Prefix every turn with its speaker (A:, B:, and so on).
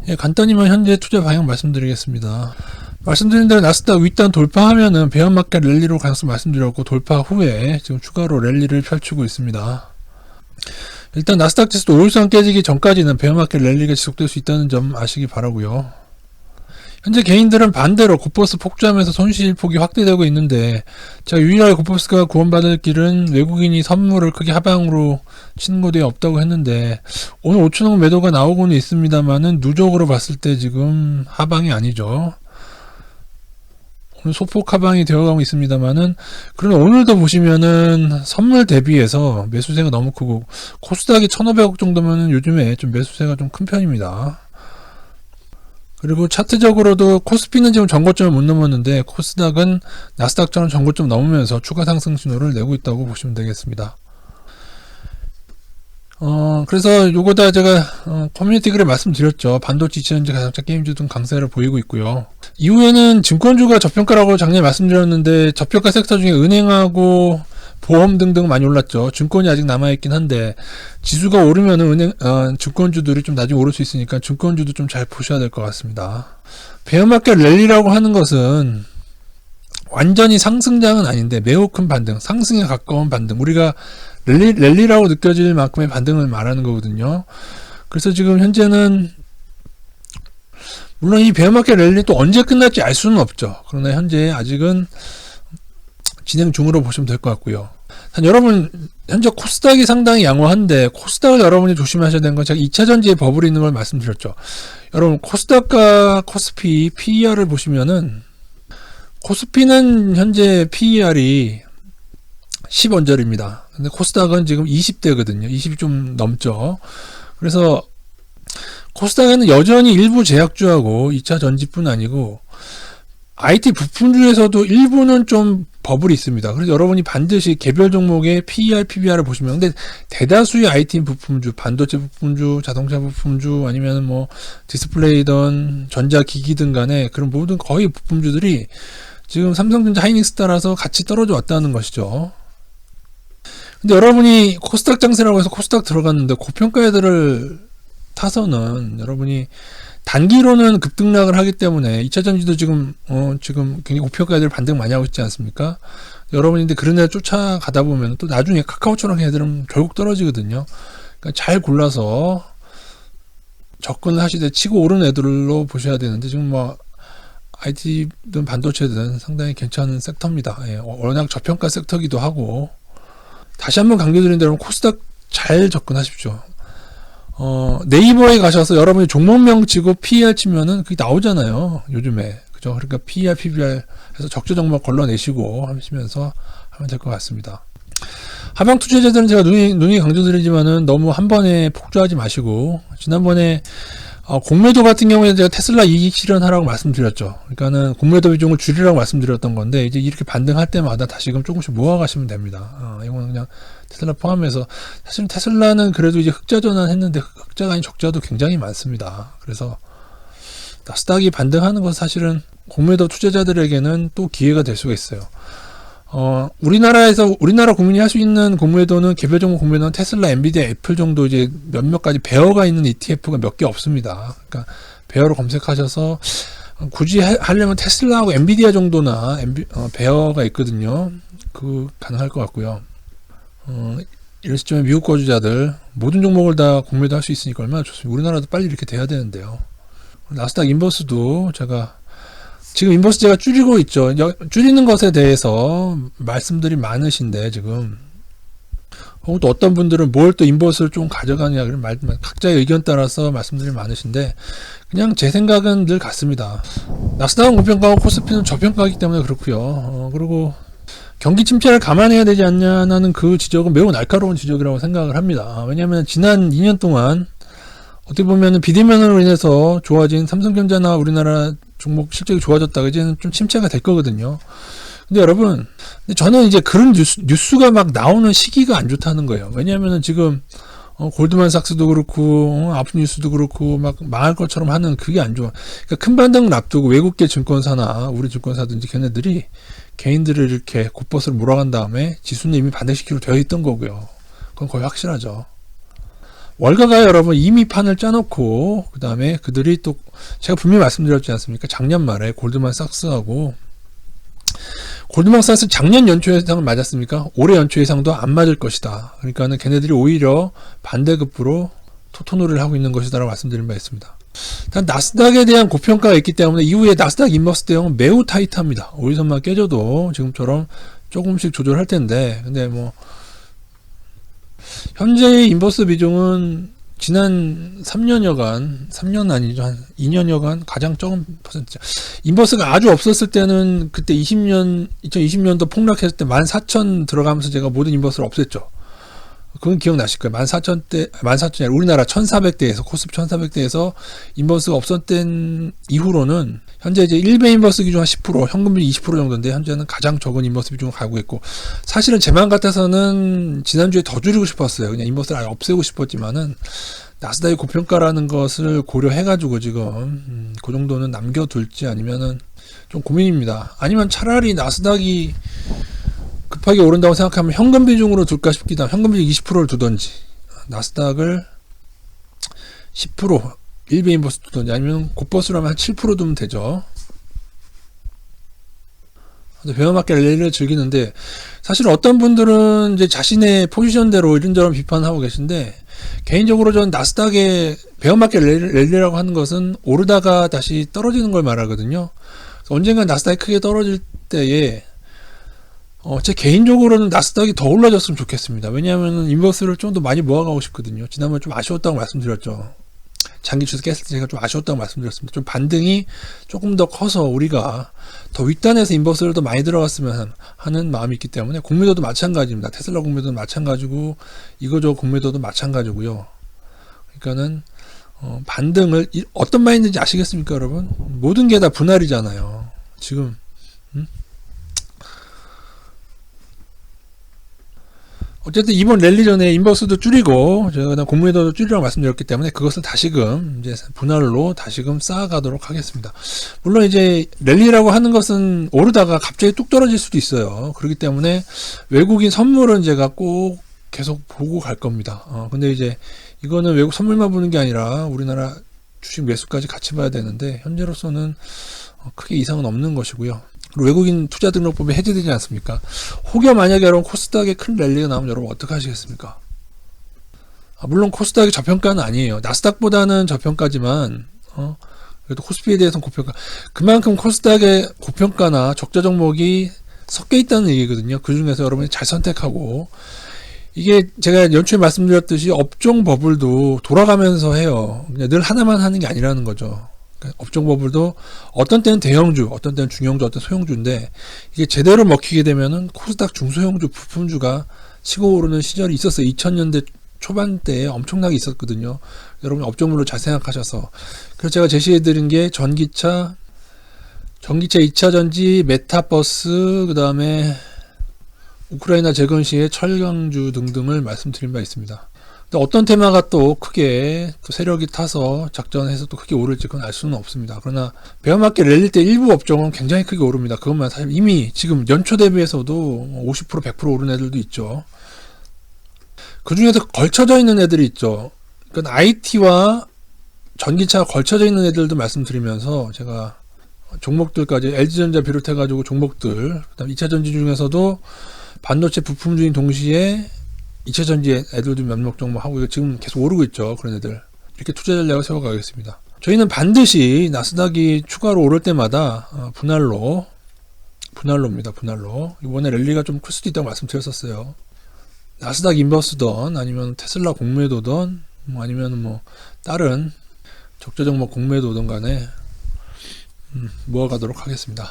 A: 예, 간단히만 현재 투자 방향 말씀드리겠습니다. 말씀드린 대로 나스닥 윗단 돌파하면은 베어마켓 랠리로 가능성 말씀드렸고, 돌파 후에 지금 추가로 랠리를 펼치고 있습니다. 일단 나스닥 지수도 5일선 깨지기 전까지는 베어마켓 랠리가 지속될 수 있다는 점 아시기 바라고요. 현재 개인들은 반대로 고퍼스 폭주하면서 손실폭이 확대되고 있는데, 제가 유일하게 고퍼스가 구원받을 길은 외국인이 선물을 크게 하방으로 치는 것에 없다고 했는데, 오늘 5천억 매도가 나오고는 있습니다만은 누적으로 봤을 때 지금 하방이 아니죠. 오늘 소폭 하방이 되어가고 있습니다만은, 그러면 오늘도 보시면은 선물 대비해서 매수세가 너무 크고, 코스닥이 1,500억 정도면은 요즘에 좀 매수세가 좀 큰 편입니다. 그리고 차트적으로도 코스피는 지금 전고점을 못 넘었는데, 코스닥은 나스닥처럼 전고점 넘으면서 추가 상승 신호를 내고 있다고 보시면 되겠습니다. 그래서 요거다 제가 커뮤니티 글에 말씀드렸죠. 반도체, 지연제, 가상자, 게임주 등 강세를 보이고 있고요. 이후에는 증권주가 저평가라고 작년에 말씀드렸는데, 저평가 섹터 중에 은행하고 보험 등등 많이 올랐죠. 증권이 아직 남아있긴 한데, 지수가 오르면은 증권주들이 좀 나중에 오를 수 있으니까 증권주도 좀 잘 보셔야 될 것 같습니다. 베어마켓 랠리라고 하는 것은 완전히 상승장은 아닌데 매우 큰 반등, 상승에 가까운 반등, 우리가 랠리라고 느껴질 만큼의 반등을 말하는 거거든요. 그래서 지금 현재는 물론 이 베어마켓 랠리 또 언제 끝날지 알 수는 없죠. 그러나 현재 아직은 진행 중으로 보시면 될 것 같고요. 여러분, 현재 코스닥이 상당히 양호한데, 코스닥을 여러분이 조심하셔야 되는 건 제가 2차전지에 버블이 있는 걸 말씀드렸죠. 여러분, 코스닥과 코스피 PER을 보시면은, 코스피는 현재 PER이 10원절입니다. 근데 코스닥은 지금 20대거든요. 20이 좀 넘죠. 그래서 코스닥에는 여전히 일부 제약주하고 2차 전지뿐 아니고 IT 부품주에서도 일부는 좀 버블이 있습니다. 그래서 여러분이 반드시 개별 종목의 PER, PBR을 보시면, 근데 대다수의 IT 부품주, 반도체 부품주, 자동차 부품주, 아니면 뭐 디스플레이든 전자기기든 간에 그런 모든 거의 부품주들이 지금 삼성전자, 하이닉스 따라서 같이 떨어져 왔다는 것이죠. 근데 여러분이 코스닥 장세라고 해서 코스닥 들어갔는데 고평가 애들을 타서는 여러분이 단기로는 급등락을 하기 때문에 2차전지도 지금 굉장히 고평가 애들 반등 많이 하고 있지 않습니까? 여러분이 근데 그런 애들 쫓아가다 보면 또 나중에 카카오처럼 애들은 결국 떨어지거든요. 그러니까 잘 골라서 접근을 하시되 치고 오른 애들로 보셔야 되는데, 지금 뭐 IT든 반도체든 상당히 괜찮은 섹터입니다. 예, 워낙 저평가 섹터기도 하고, 다시 한번 강조드린 대로 코스닥 잘 접근하십시오. 네이버에 가셔서 여러분이 종목명 치고 PER 치면은 그게 나오잖아요. 요즘에. 그죠? 그러니까 PER, PBR 해서 적재 종목 걸러내시고 하시면서 하면 될 것 같습니다. 하방 투자자들은 제가 눈이 강조드리지만은 너무 한 번에 폭주하지 마시고, 지난번에 공매도 같은 경우에 제가 테슬라 이익 실현하라고 말씀드렸죠. 그러니까는 공매도 비중을 줄이라고 말씀드렸던 건데, 이제 이렇게 반등할 때마다 다시금 조금씩 모아가시면 됩니다. 이거는 그냥 테슬라 포함해서, 사실은 테슬라는 그래도 이제 흑자 전환했는데 흑자가 아닌 적자도 굉장히 많습니다. 그래서 나스닥이 반등하는 건 사실은 공매도 투자자들에게는 또 기회가 될 수가 있어요. 우리나라 국민이 할 수 있는 공매도는, 개별 종목 공매도는 테슬라, 엔비디아, 애플 정도 이제 몇몇 가지 베어가 있는 ETF가 몇 개 없습니다. 그러니까 베어로 검색하셔서 굳이 하려면 테슬라하고 엔비디아 정도나 베어가 있거든요. 가능할 것 같고요. 이럴 시점에 미국 거주자들 모든 종목을 다 공매도 할 수 있으니까 얼마나 좋습니다. 우리나라도 빨리 이렇게 돼야 되는데요. 나스닥 인버스도 지금 인버스 제가 줄이고 있죠. 줄이는 것에 대해서 말씀들이 많으신데, 지금 또 어떤 분들은 뭘 또 인버스를 좀 가져가냐, 그런 각자의 의견 따라서 말씀들이 많으신데, 그냥 제 생각은 늘 같습니다. 나스닥은 고평가고 코스피는 저평가이기 때문에 그렇고요. 그리고 경기 침체를 감안해야 되지 않냐는 그 지적은 매우 날카로운 지적이라고 생각을 합니다. 왜냐하면 지난 2년 동안 어떻게 보면 비대면으로 인해서 좋아진 삼성전자나 우리나라 종목 실적이 좋아졌다가 이제는 좀 침체가 될 거거든요. 근데 여러분, 저는 이제 그런 뉴스가 막 나오는 시기가 안 좋다는 거예요. 왜냐하면 지금 골드만삭스도 그렇고 아프뉴스도 그렇고 막 망할 것처럼 하는, 그게 안 좋아. 그러니까 큰 반등을 앞두고 외국계 증권사나 우리 증권사든지 걔네들이 개인들을 이렇게 곧버스로 몰아간 다음에 지수는 이미 반등시키로 되어 있던 거고요. 그건 거의 확실하죠. 월가가 여러분 이미 판을 짜놓고 그 다음에 그들이 또 제가 분명히 말씀드렸지 않습니까? 작년 말에 골드만삭스하고 골드만삭스 작년 연초 예상을 맞았습니까? 올해 연초 예상도 안 맞을 것이다. 그러니까는 걔네들이 오히려 반대급부로 토토놀이를 하고 있는 것이다라고 말씀드린 바 있습니다. 단 나스닥에 대한 고평가가 있기 때문에 이후에 나스닥 인버스 대응은 매우 타이트합니다. 오일선만 깨져도 지금처럼 조금씩 조절할 텐데, 근데 뭐 현재의 인버스 비중은 지난 3년여간, 3년 아니죠, 한 2년여간 가장 적은 퍼센트. 인버스가 아주 없었을 때는 그때 2020년도 폭락했을 때 14,000 들어가면서 제가 모든 인버스를 없앴죠. 그건 기억나실 거예요. 14,000대, 14,000이 우리나라 1,400대에서, 코스피 1,400대에서 인버스가 없었던 이후로는 현재 이제 일베 인버스 기준 한 10%, 현금 비중 20% 정도인데 현재는 가장 적은 인버스 비중을 가고 있고, 사실은 제 마음 같아서는 지난주에 더 줄이고 싶었어요. 그냥 인버스를 아예 없애고 싶었지만은 나스닥의 고평가라는 것을 고려해가지고 지금 그 정도는 남겨둘지 아니면은 좀 고민입니다. 아니면 차라리 나스닥이 급하게 오른다고 생각하면 현금 비중으로 둘까 싶기도 하고 현금 비중 20%를 두던지 나스닥을 10% 일베 인버스 두던지 아니면 곧버스로 하면 한 7% 두면 되죠. 배워맞게 랠리를 즐기는데 사실 어떤 분들은 이제 자신의 포지션대로 이런저런 비판하고 계신데 개인적으로 저는 나스닥의 배워맞게 랠리라고 하는 것은 오르다가 다시 떨어지는 걸 말하거든요. 언젠가 나스닥이 크게 떨어질 때에 제 개인적으로는 나스닥이 더 올라졌으면 좋겠습니다. 왜냐하면 인버스를 좀 더 많이 모아가고 싶거든요. 지난번에 좀 아쉬웠다고 말씀드렸죠. 장기 추세 깼을 때 제가 좀 아쉬웠다고 말씀드렸습니다. 좀 반등이 조금 더 커서 우리가 더 윗단에서 인버스를 더 많이 들어갔으면 하는 마음이 있기 때문에 공매도도 마찬가지입니다. 테슬라 공매도도 마찬가지고 이거저 공매도도 마찬가지고요. 그러니까는 반등을 어떤 마인드인지 아시겠습니까, 여러분? 모든 게 다 분할이잖아요. 지금 어쨌든 이번 랠리 전에 인버스도 줄이고 제가 공매도도 줄이라고 말씀드렸기 때문에 그것을 다시금 이제 분할로 다시금 쌓아가도록 하겠습니다. 물론 이제 랠리라고 하는 것은 오르다가 갑자기 뚝 떨어질 수도 있어요. 그렇기 때문에 외국인 선물은 제가 꼭 계속 보고 갈 겁니다. 근데 이제 이거는 외국 선물만 보는 게 아니라 우리나라 주식 매수까지 같이 봐야 되는데 현재로서는 크게 이상은 없는 것이고요. 외국인 투자 등록법에 해제되지 않습니까? 혹여 만약에 여러분 코스닥에 큰 랠리가 나오면 여러분 어떻게 하시겠습니까? 물론 코스닥이 저평가는 아니에요. 나스닥보다는 저평가지만 그래도 코스피에 대해서는 고평가. 그만큼 코스닥의 고평가나 적자 종목이 섞여 있다는 얘기거든요. 그 중에서 여러분이 잘 선택하고 이게 제가 연초에 말씀드렸듯이 업종 버블도 돌아가면서 해요. 그냥 늘 하나만 하는 게 아니라는 거죠. 업종 버블도 어떤 때는 대형주, 어떤 때는 중형주, 어떤 소형주인데 이게 제대로 먹히게 되면은 코스닥 중소형주 부품주가 치고 오르는 시절이 있었어요. 2000년대 초반대에 엄청나게 있었거든요. 여러분 업종별로 잘 생각하셔서. 그래서 제가 제시해드린 게 전기차 2차전지, 메타버스, 그 다음에 우크라이나 재건 시에 철강주 등등을 말씀드린 바 있습니다. 어떤 테마가 또 크게 또 세력이 타서 작전해서 또 크게 오를지 그건 알 수는 없습니다. 그러나 베어마켓 랠릴 때 일부 업종은 굉장히 크게 오릅니다. 그것만 사실 이미 지금 연초 대비해서도 50% 100% 오른 애들도 있죠. 그 중에서 걸쳐져 있는 애들이 있죠. 그러니까 IT와 전기차가 걸쳐져 있는 애들도 말씀드리면서 제가 종목들까지 LG전자 비롯해가지고 종목들, 그다음 2차전지 중에서도 반도체 부품주인 동시에 2차전지 애들도 몇몇 종목 하고 지금 계속 오르고 있죠. 그런 애들 이렇게 투자 전략을 세워가겠습니다. 저희는 반드시 나스닥이 추가로 오를 때마다 분할로입니다. 분할로. 이번에 랠리가 좀 클 수도 있다고 말씀드렸었어요. 나스닥 인버스든 아니면 테슬라 공매도든 아니면 뭐 다른 적자 종목 공매도든 간에 모아가도록 하겠습니다.